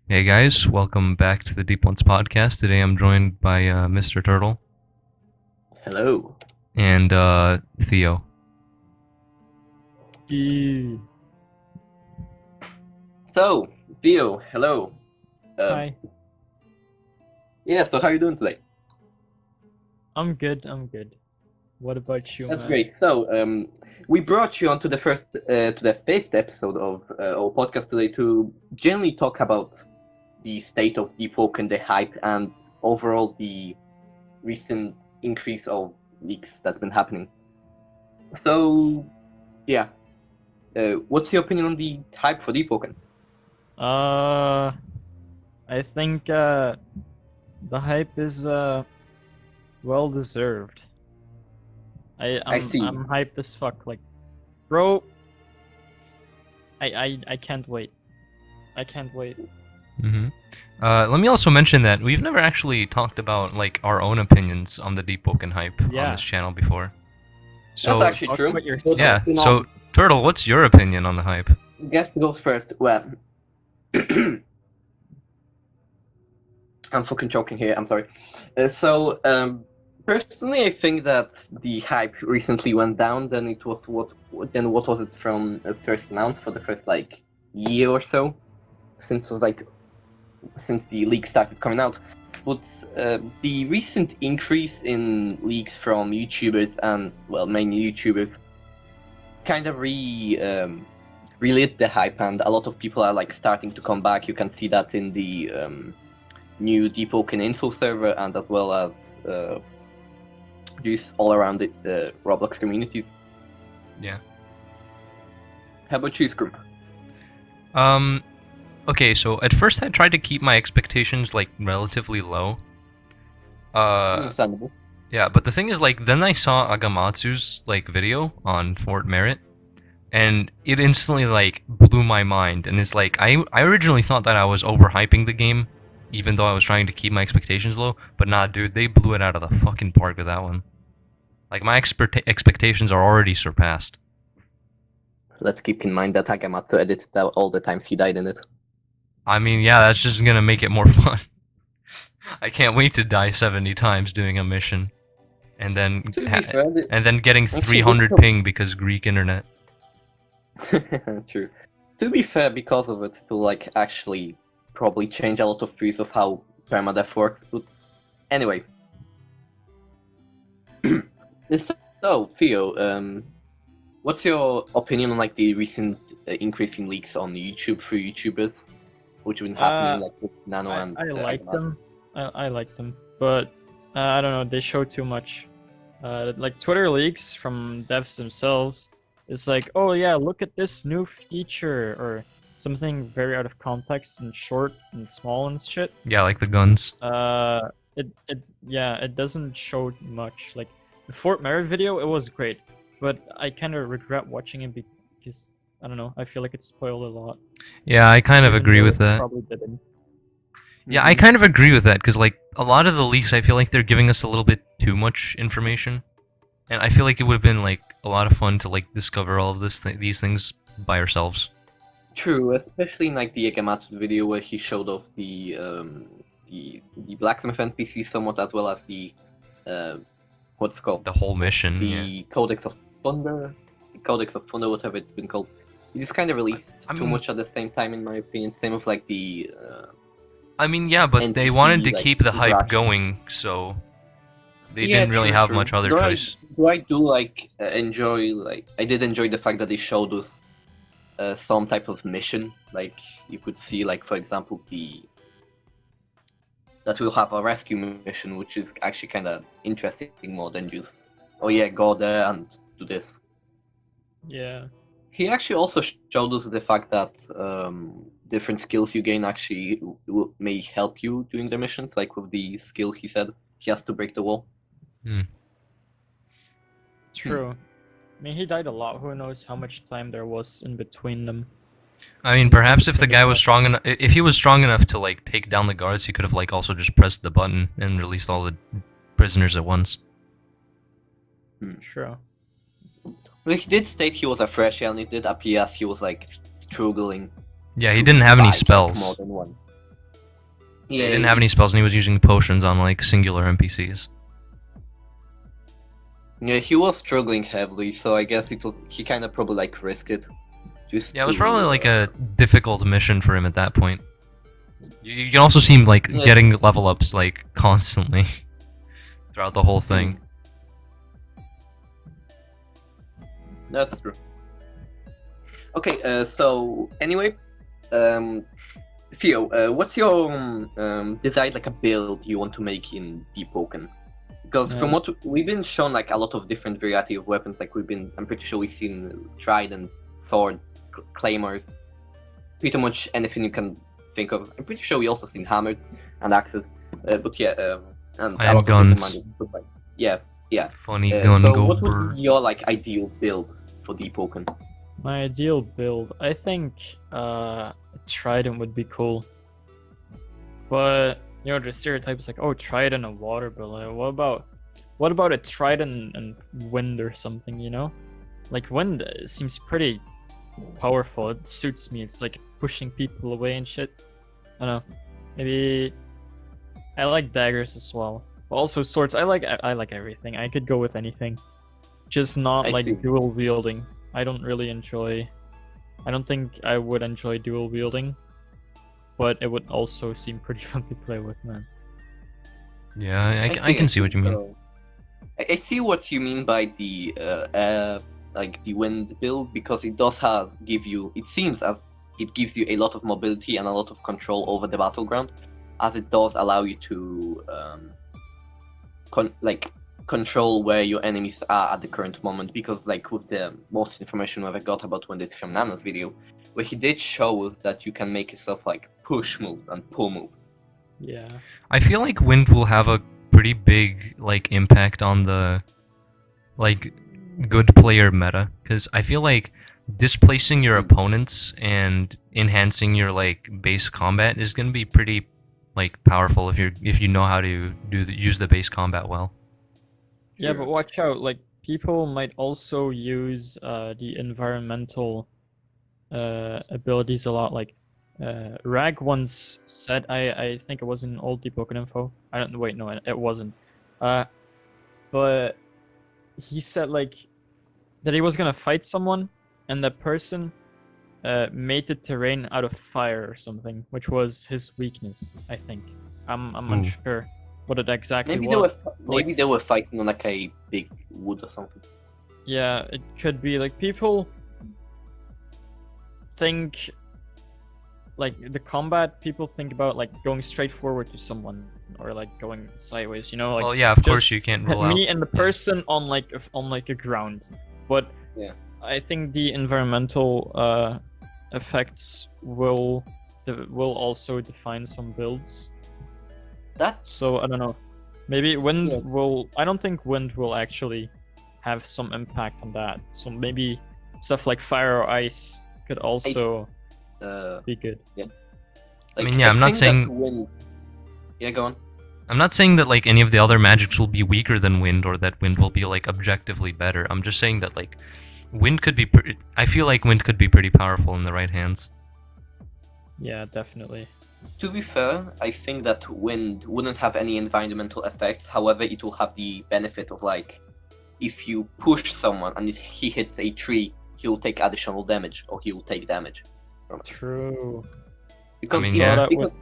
Hey guys, welcome back to the DeepOnes Podcast. Today I'm joined by Mr. Turtle Hello. and Theo. E- So, Theo, hello. Hi, Yeah, so how are you doing today? I'm good. What about you, That's man? great. So, we brought you on to the fifth episode of our podcast today to generally talk about the state of DeepWoken, the hype, and overall the recent increase of leaks that's been happening. So, yeah. What's your opinion on the hype for DeepWoken? I think the hype is well deserved. I see. I'm hyped as fuck. Like, bro, I can't wait. I can't wait. Mm-hmm. Let me also mention that we've never actually talked about like our own opinions on the DeepWoken hype on Yeah. this channel before. So That's actually Talk true. about your But, yeah, you know, so Turtle, what's your opinion on the hype? guest goes first. Well, I'm fucking choking here. I'm sorry. Personally, I think that the hype recently went down. Then it was what was it from first announced for the first like year or so, since the leaks started coming out. But the recent increase in leaks from YouTubers and mainly YouTubers kind of relit the hype, and a lot of people are like starting to come back. You can see that in the new DeepOken info server, and as well as use all around the Roblox communities. Yeah. How about you, Scroom? Okay, so at first I tried to keep my expectations like relatively low. Understandable. Yeah, but the thing is, like, then I saw Agamatsu's like video on Fort Merit, and it instantly like blew my mind. And it's like I originally thought that I was overhyping the game, even though I was trying to keep my expectations low. But nah, dude, they blew it out of the fucking park with that one. Like my expectations are already surpassed. Let's keep in mind that Hagamatsu edited out all the times he died in it. I mean, yeah, that's just gonna make it more fun. I can't wait to die 70 times doing a mission, and then To be fair, getting Actually, 300 this ping because Greek internet. True. To be fair, because of it, to like actually probably change a lot of views of how permadeath works. But anyway, so Theo, what's your opinion on like the recent increase in leaks on YouTube through YouTubers, which have been happening like with Nano and I like Agamatsu? them. I like them, but I don't know. They show too much. Like Twitter leaks from devs themselves. It's like, oh yeah, look at this new feature or something very out of context and short and small and shit. Yeah, like the guns. It doesn't show much. Like the Fort Merit video, it was great, but I kind of regret watching it because I don't know. I feel like it spoiled a lot. Yeah, I kind of even agree though with it that. Probably didn't. Yeah, I kind of agree with that because like a lot of the leaks, I feel like they're giving us a little bit too much information, and I feel like it would have been like a lot of fun to like discover all of these things by ourselves. True, especially in like the Agamatsu's video where he showed off the blacksmith NPC somewhat, as well as the what's it called, The whole mission. the Yeah. Codex of Thunder, whatever it's been called. It just kind of released I too mean- much at the same time, in my opinion. Same with like the I mean, yeah, but they NPC, wanted to like, keep the hype interaction. going, so they Yeah, didn't really true, have true. much other Though choice. I do like enjoy like I did enjoy the fact that they showed us some type of mission. Like you could see, like for example, that we'll have a rescue mission, which is actually kind of interesting more than just go there and do this. Yeah. He actually also showed us the fact that different skills you gain actually may help you during the missions. Like with the skill he said he has to break the wall. True. I mean, he died a lot. Who knows how much time there was in between them? I mean, perhaps if the Between guy was attacks. strong enough, if he was strong enough to like take down the guards, he could have like also just pressed the button and released all the prisoners at once. True. Well, he did state he was a freshie, and it did appear as he was like struggling. Yeah, he to didn't have any fight, like, more spells. than one. He didn't have any spells, and he was using potions on like singular NPCs. Yeah, he was struggling heavily, so I guess he kind of probably like risked it. Just Yeah, it was to, probably like a difficult mission for him at that point. You can also see him like Yeah. getting level ups like constantly throughout the whole thing. That's true. Okay, so anyway, Theo, what's your desired like a build you want to make in DeepWoken? Because from what we've been shown like a lot of different variety of weapons, like I'm pretty sure we've seen tridents, swords, claymores, pretty much anything you can think of. I'm pretty sure we also seen hammers and axes, but yeah, and a lot guns. of different magics. But, like, yeah. Funny gun So go what would brr. be your like ideal build for DeepWoken? My ideal build, I think a trident would be cool. But you know, the stereotype is like, oh, trident and water build. Like, what about a trident and wind or something? You know, like wind seems pretty powerful. It suits me. It's like pushing people away and shit. I don't know. Maybe I like daggers as well. But also swords. I like everything. I could go with anything. Just not I like see. dual wielding. I don't think I would enjoy dual wielding, but it would also seem pretty fun to play with, man. Yeah, I can see what you mean. I see what you mean by the like the wind build, because it does give you. It seems as it gives you a lot of mobility and a lot of control over the battleground, as it does allow you to control where your enemies are at the current moment. Because like with the most information I've got about wind is from Nano's video, where he did show us that you can make yourself like push moves and pull moves. Yeah. I feel like wind will have a pretty big like impact on the like good player meta, because I feel like displacing your opponents and enhancing your like base combat is gonna be pretty like powerful if you know how to use the base combat well. Yeah, but watch out. Like people might also use the environmental abilities a lot. Like Rag once said, I think it was in old DeepOken info. I don't wait, no, it wasn't. But he said like that he was gonna fight someone, and that person made the terrain out of fire or something, which was his weakness. I think. I'm unsure what it exactly was. Maybe they were fighting on like a big wood or something. Yeah, it could be like people think like the combat. People think about like going straight forward to someone or like going sideways. You know, like Well, yeah, of course just you can't hit rule out. me and the person on like a ground, but Yeah. I think the environmental effects will also define some builds. So I don't know. Maybe wind will. I don't think wind will actually have some impact on that. So maybe stuff like fire or ice could also be good. Like, I mean, yeah, I'm not saying. Yeah, go on. I'm not saying that like any of the other magics will be weaker than wind, or that wind will be like objectively better. I'm just saying that like wind could be. I feel like wind could be pretty powerful in the right hands. Yeah, definitely. To be fair, I think that wind wouldn't have any environmental effects. However, it will have the benefit of like, if you push someone and he hits a tree, he'll take additional damage, or he will take damage from it. True. Because I mean, So yeah. that was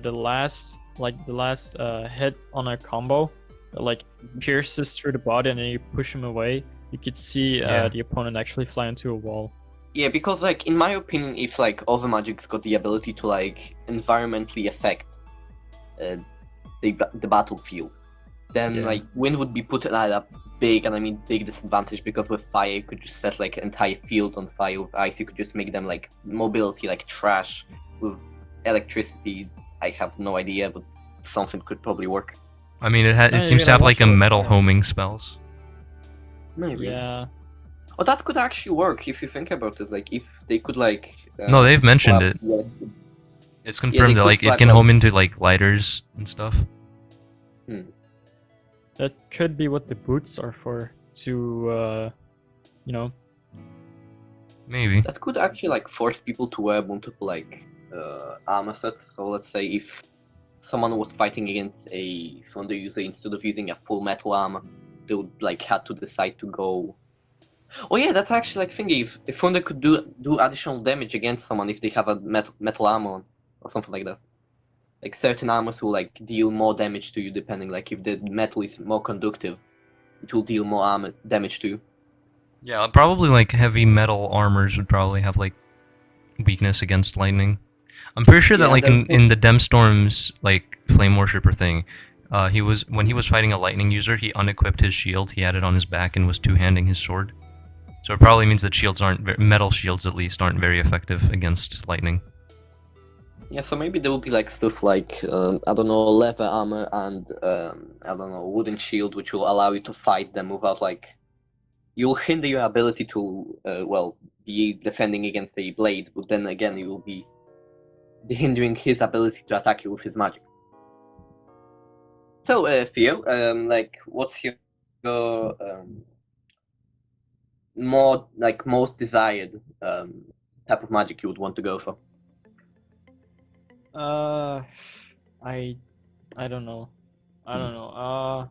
the last hit on a combo that like pierces through the body, and then you push him away. You could see the opponent actually fly into a wall. Yeah, because like in my opinion, if like other magics got the ability to like environmentally affect the battlefield, then like wind would be put at a big, and I mean big disadvantage, because with fire you could just set like entire field on fire. With ice you could just make them like mobility like trash. With electricity, I have no idea, but something could probably work. I mean, it Yeah, seems you to have gotta like a watch out. metal homing spells. Maybe. Yeah. Oh, that could actually work if you think about it. Like if they could like. No, they've mentioned swap- it. yeah, It's confirmed that could like it slap can like- home into like lighters and stuff. That could be what the boots are for, to you know. Maybe. That could actually like force people to wear multiple like armor sets. So let's say if someone was fighting against a Thunder user, instead of using a full metal armor, they would like had to decide to go. Oh yeah, that's actually like thingy. If Thunder could do additional damage against someone if they have a metal armor on, or something like that. Like certain armors will like deal more damage to you depending. Like if the metal is more conductive, it will deal more armor damage to you. Yeah, probably like heavy metal armors would probably have like weakness against lightning. I'm pretty sure that Yeah, like then- in the Demstorm's like flame worshipper thing, when he was fighting a lightning user, he unequipped his shield. He had it on his back and was two-handing his sword. So it probably means that shields aren't metal shields at least aren't very effective against lightning. Yeah, so maybe there will be like stuff like I don't know, leather armor and I don't know, wooden shield, which will allow you to fight them without like you'll hinder your ability to be defending against a blade, but then again you will be hindering his ability to attack you with his magic. So Theo, like what's your more like most desired type of magic you would want to go for? I don't know. I don't know.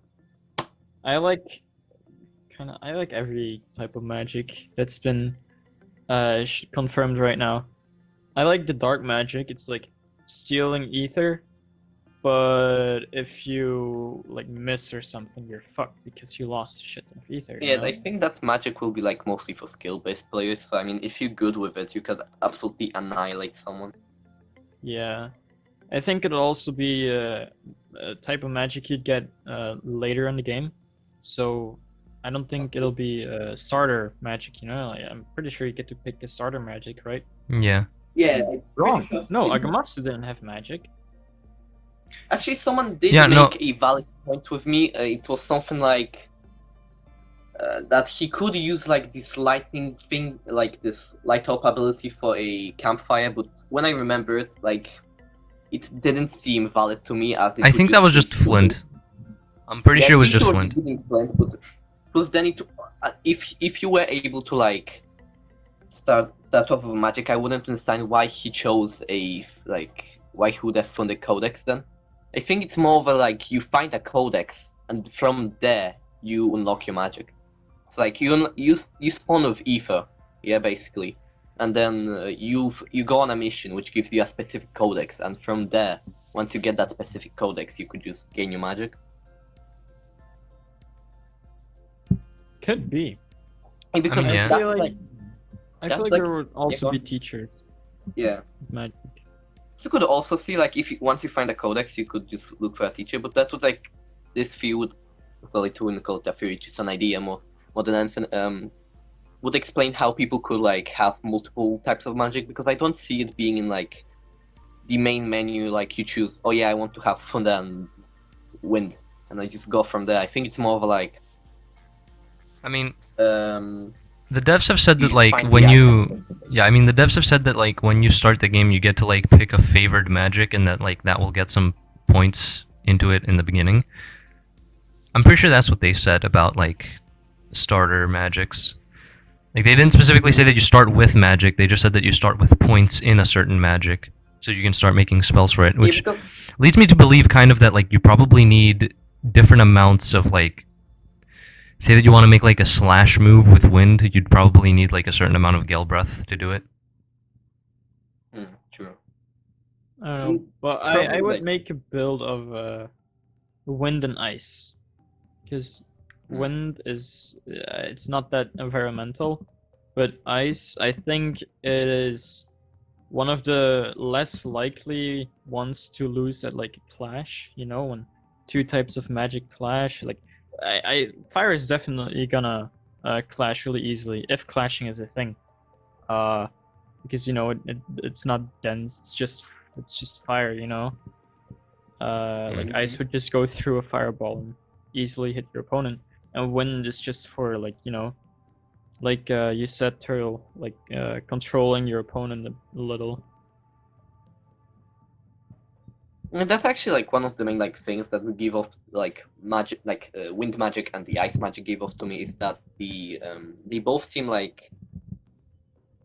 I like every type of magic that's been confirmed right now. I like the dark magic. It's like stealing ether, but if you like miss or something, you're fucked because you lost a shit ton of ether. you Yeah, know? I think that magic will be like mostly for skill-based players. So I mean, if you're good with it, you could absolutely annihilate someone. Yeah, I think it'll also be a type of magic you'd get later in the game. So I don't think it'll be starter magic. You know, like, I'm pretty sure you get to pick a starter magic, right? Yeah. Yeah, Wrong. No, Agamatsu didn't have magic. Actually, someone did Yeah, no. make a valid point with me. It was something like that he could use like this lightning thing, like this light up ability for a campfire. But when I remember it, like it didn't seem valid to me as it I would think that was just boost- Flint. I'm pretty Yeah, sure it was I think just he Flint. using Flint, but plus then it, if you were able to like start off with magic, I wouldn't understand why he chose why he would have found a codex then. I think it's more of a like you find a codex and from there you unlock your magic. It's like you spawn with ether, yeah, basically, and then you go on a mission which gives you a specific codex, and from there, once you get that specific codex, you could just gain your magic. Could be. And because yeah. I that's feel like that's there would also go be on. teachers yeah. of magic. You could also see like if once you find a codex, you could just look for a teacher. But that was like this field, well, it wouldn't call it a theory, just an idea more than anything. Would explain how people could like have multiple types of magic because I don't see it being in like the main menu. Like you choose, oh yeah, I want to have thunder and wind, and I just go from there. I think it's more of a like. I mean, Um, the devs have said you that just like find when the you item. yeah, I mean the devs have said that like when you start the game you get to like pick a favored magic and that like that will get some points into it in the beginning. I'm pretty sure that's what they said about like starter magics. Like they didn't specifically say that you start with magic, they just said that you start with points in a certain magic so you can start making spells for it, which because leads me to believe kind of that like you probably need different amounts of like say that you want to make like a slash move with wind, you'd probably need like a certain amount of gale breath to do it. true. I don't know, but I Probably, would like- make a build of wind and ice, because wind is it's not that environmental, but ice I think it is one of the less likely ones to lose at like a clash. You know, when two types of magic clash, like fire is definitely gonna clash really easily if clashing is a thing. Because you know it's not dense. It's just fire. You know, like ice would just go through a fireball and easily hit your opponent, and wind is just for like you know, like you said, Turtle, like controlling your opponent a little. I mean, that's actually like one of the main like things that would give off like magic, like wind magic and the ice magic give off to me is that they both seem like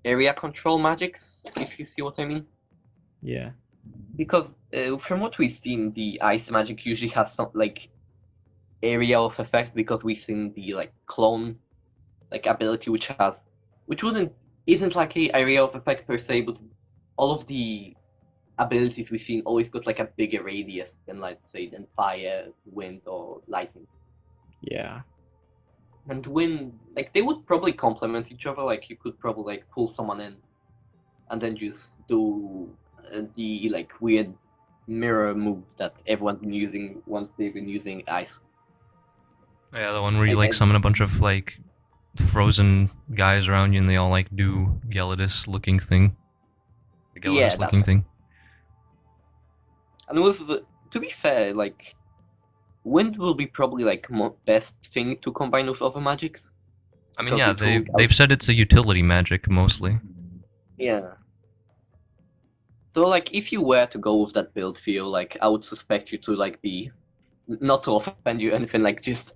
area control magics, if you see what I mean. Yeah. Because from what we've seen, the ice magic usually has some like area of effect, because we've seen the like clone like ability, which isn't like a area of effect per se, but all of the abilities we've seen always got like a bigger radius than, let's say, than fire, wind, or lightning. Yeah. And wind, like, they would probably complement each other. Like, you could probably like pull someone in, and then just do the like weird mirror move that everyone's been using once they've been using ice. Yeah, the one where you Like, like summon a bunch of like frozen guys around you and they all like do Gyarados looking thing. The yeah, Gyarados looking thing. And to be fair, like, wind will be probably like best thing to combine with other magics. I mean, Because yeah, it will they've said it's a utility magic mostly. Yeah. So like, if you were to go with that build, Theo, like, I would suspect you to like be, not to offend you, anything, like just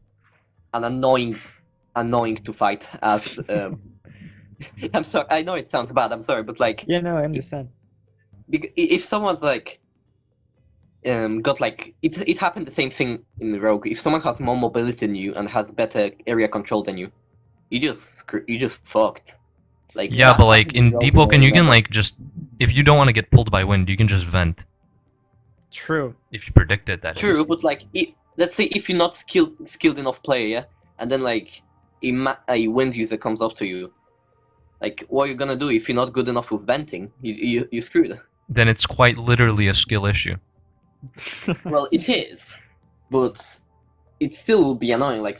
an annoying to fight as. I'm sorry. I know it sounds bad. I'm sorry, but like, Yeah, no, I understand. if someone like got like it happened the same thing in the Rogue. If someone has more mobility than you and has better area control than you, you just fucked. Like, Yeah, that but like happened in Rogue, DeepWoken, I you can remember. like just, if you don't want to get pulled by wind, you can just vent. True. If you predict it, that is. True, but like, let's say if you're not skilled enough player, yeah, and then like a wind user comes up to you, like, what are you gonna do if you're not good enough with venting? You screwed. Then it's quite literally a skill issue. Well, it is, but it still will be annoying. Like,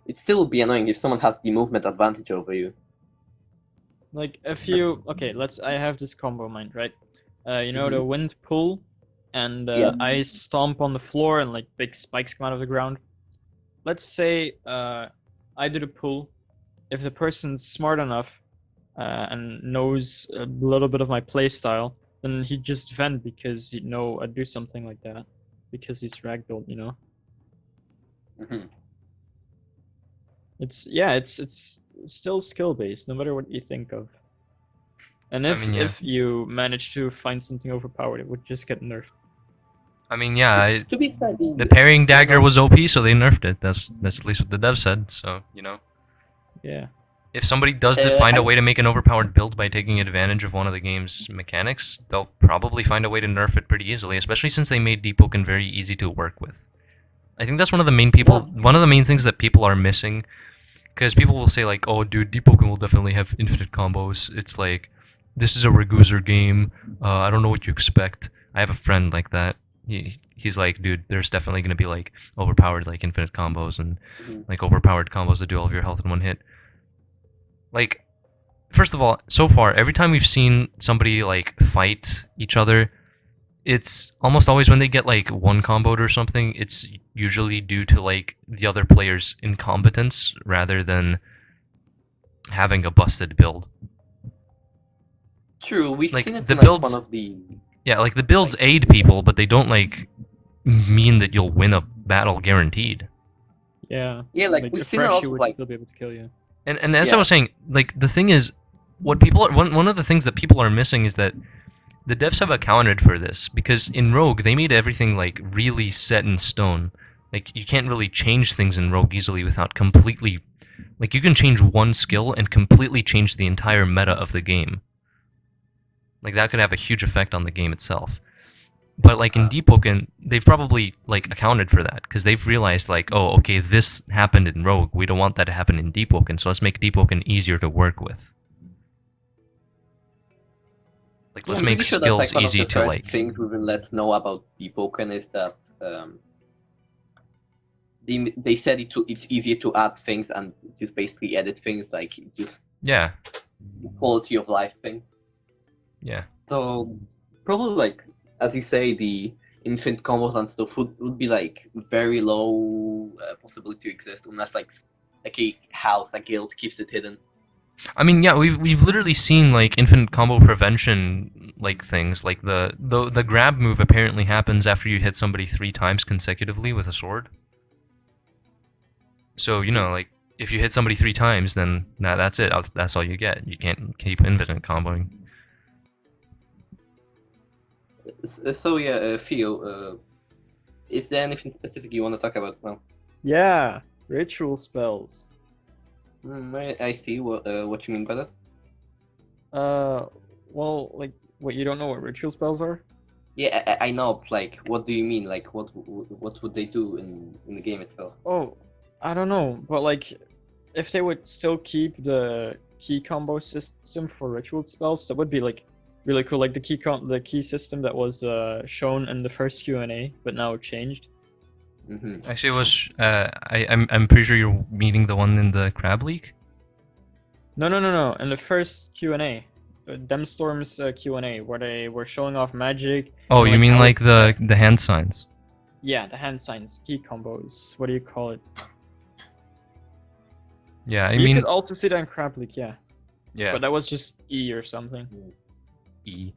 it still will be annoying if someone has the movement advantage over you. Like if you I have this combo in mind, right? You know the wind pull, and Yes. I stomp on the floor and like big spikes come out of the ground. Let's say I do the pull. If the person's smart enough and knows a little bit of my play style, then he just vent because I'd do something like that because he's ragdolled, you know. Mhm. It's still skill based, no matter what you think of. And I mean, yeah. if you manage to find something overpowered, it would just get nerfed. I mean, yeah, To be fair, the parrying dagger was OP, so they nerfed it. That's at least what the dev said. So Yeah. if somebody does find a way to make an overpowered build by taking advantage of one of the game's mechanics, they'll probably find a way to nerf it pretty easily. Especially since they made DeepOken very easy to work with. I think that's one of the main things that people are missing. Because people will say like, "Oh, dude, DeepOken will definitely have infinite combos." It's like, this is a Raguser game. I don't know what you expect. I have a friend like that. He's like, dude, there's definitely gonna be like overpowered like infinite combos and like overpowered combos that do all of your health in one hit. Like, first of all, so far, every time we've seen somebody like fight each other, it's almost always when they get like one comboed or something, it's usually due to like the other player's incompetence rather than having a busted build. True, we've Like, seen it the in like builds- one of the. Yeah, like the builds aid people, but they don't like mean that you'll win a battle guaranteed. Yeah. Yeah, like, we've a seen a fresh lot you of would like. still be able to kill you. And as I Yeah. was saying, like the thing is, one of the things that people are missing is that the devs have accounted for this, because in Rogue they made everything like really set in stone. Like, you can't really change things in Rogue easily without completely, like, you can change one skill and completely change the entire meta of the game. Like, that could have a huge effect on the game itself. But like in DeepOken, they've probably like accounted for that, because they've realized like, oh, okay, this happened in Rogue. We don't want that to happen in DeepOken, so let's make DeepOken easier to work with. Like, let's I'm make pretty sure skills that's like one easy of the to first like. things we will let know about DeepOken is that they said it's easier to add things and just basically edit things, like just Yeah, quality of life thing. yeah. So probably, like, as you say, the infinite combos and stuff would be like very low possibility to exist unless like a house, a guild keeps it hidden. I mean, yeah, we've literally seen like infinite combo prevention like things. Like the grab move apparently happens after you hit somebody 3 times consecutively with a sword. So like if you hit somebody 3 times, then that's it. That's all you get. You can't keep infinite comboing. So yeah, Theo, is there anything specific you want to talk about now? Yeah, ritual spells. I see what you mean by that. Well, like, what, you don't know what ritual spells are? Yeah, I know. But, like, what do you mean? Like, what would they do in the game itself? Oh, I don't know, but like, if they would still keep the key combo system for ritual spells, that would be like really cool. Like the key system that was shown in the first Q&A, but now changed. Actually, it was. I'm pretty sure you're meeting the one in the Crab League. No. In the first Q&A, Demstorm's Q&A, where they were showing off magic. Oh, and, you mean how like it- the hand signs? Yeah, the hand signs, key combos. What do you call it? Yeah, I You mean. could also see that in Crab League, yeah. Yeah. But that was just E or something. E.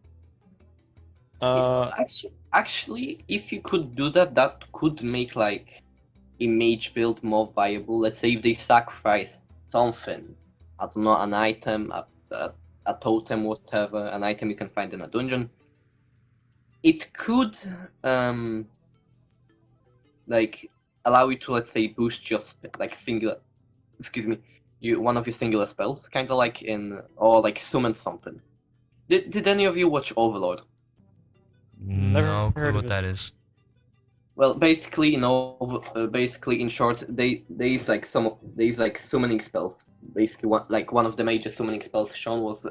Actually, if you could do that, that could make like a mage build more viable. Let's say if they sacrifice something, I don't know, an item, a totem, whatever, an item you can find in a dungeon. It could like allow you to, let's say, boost your one of your singular spells, kind of like or like summon something. Did any of you watch Overlord? Never No clue heard of what it. that is. Well, basically, basically in short, there's like summoning spells. Basically, one of the major summoning spells shown was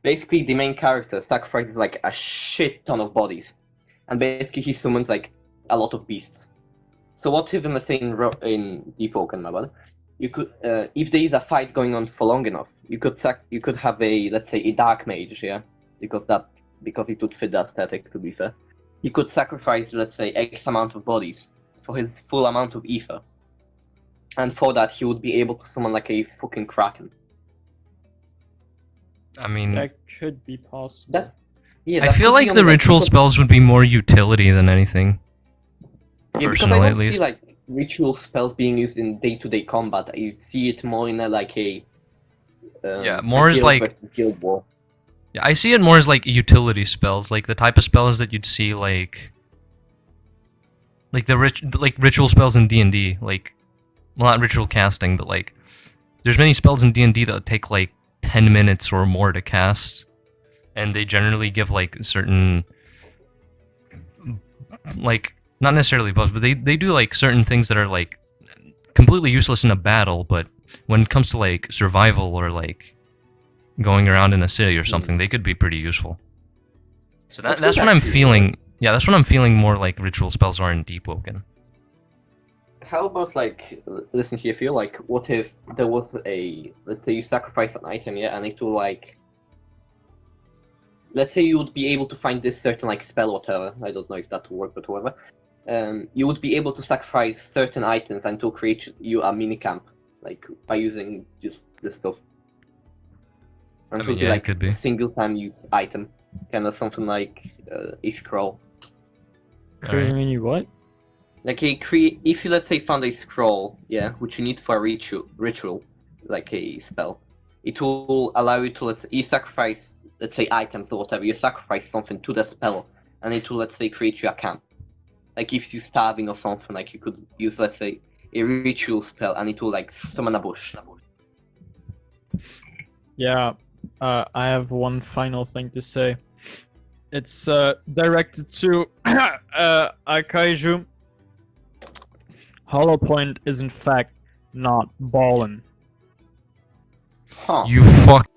basically the main character sacrifices like a shit ton of bodies, and basically he summons like a lot of beasts. So what if in the thing in DeepWoken, my bad, you could if there is a fight going on for long enough, you could have a, let's say, a dark mage, yeah, because it would fit the aesthetic, to be fair. He could sacrifice, let's say, X amount of bodies for his full amount of ether. And for that, he would be able to summon like a fucking kraken. I mean, That could be possible. Yeah, I that feel could be like on the ritual spells would be more utility than anything. Yeah, because I Personally, don't at see least. like ritual spells being used in day-to-day combat. You see it more in a Yeah, more as guild like. versus guild war. Yeah, I see it more as like utility spells, like the type of spells that you'd see like the ritual spells in D&D, like, well, not ritual casting, but like there's many spells in D&D that take like 10 minutes or more to cast, and they generally give like certain, like, not necessarily buffs, but they do like certain things that are like completely useless in a battle, but when it comes to like survival or like going around in a city or something, they could be pretty useful. So That that's could what I'm actually feeling. Yeah, that's what I'm feeling more like ritual spells are in DeepWoken. How about like, listen here, Phil, like, what if there was let's say you sacrifice an item, yeah, and it will like, let's say you would be able to find this certain like spell or whatever, I don't know if that will work, but whatever. You would be able to sacrifice certain items and to create you a mini camp, like by using just this stuff. And I it mean, would be yeah, it like could be. a single time use item, kind of something like a scroll. You mean you what? Like if you, let's say, found a scroll, yeah, which you need for a ritual, like a spell, it will allow you to, let's say, you sacrifice, let's say, items or whatever, you sacrifice something to the spell, and it will, let's say, create you a camp. Like if you're starving or something, like you could use, let's say, a ritual spell, and it will like summon a bush. Yeah, I have one final thing to say. It's directed to Akaiju. Hollow Point is in fact not ballin'. Huh. You fuck.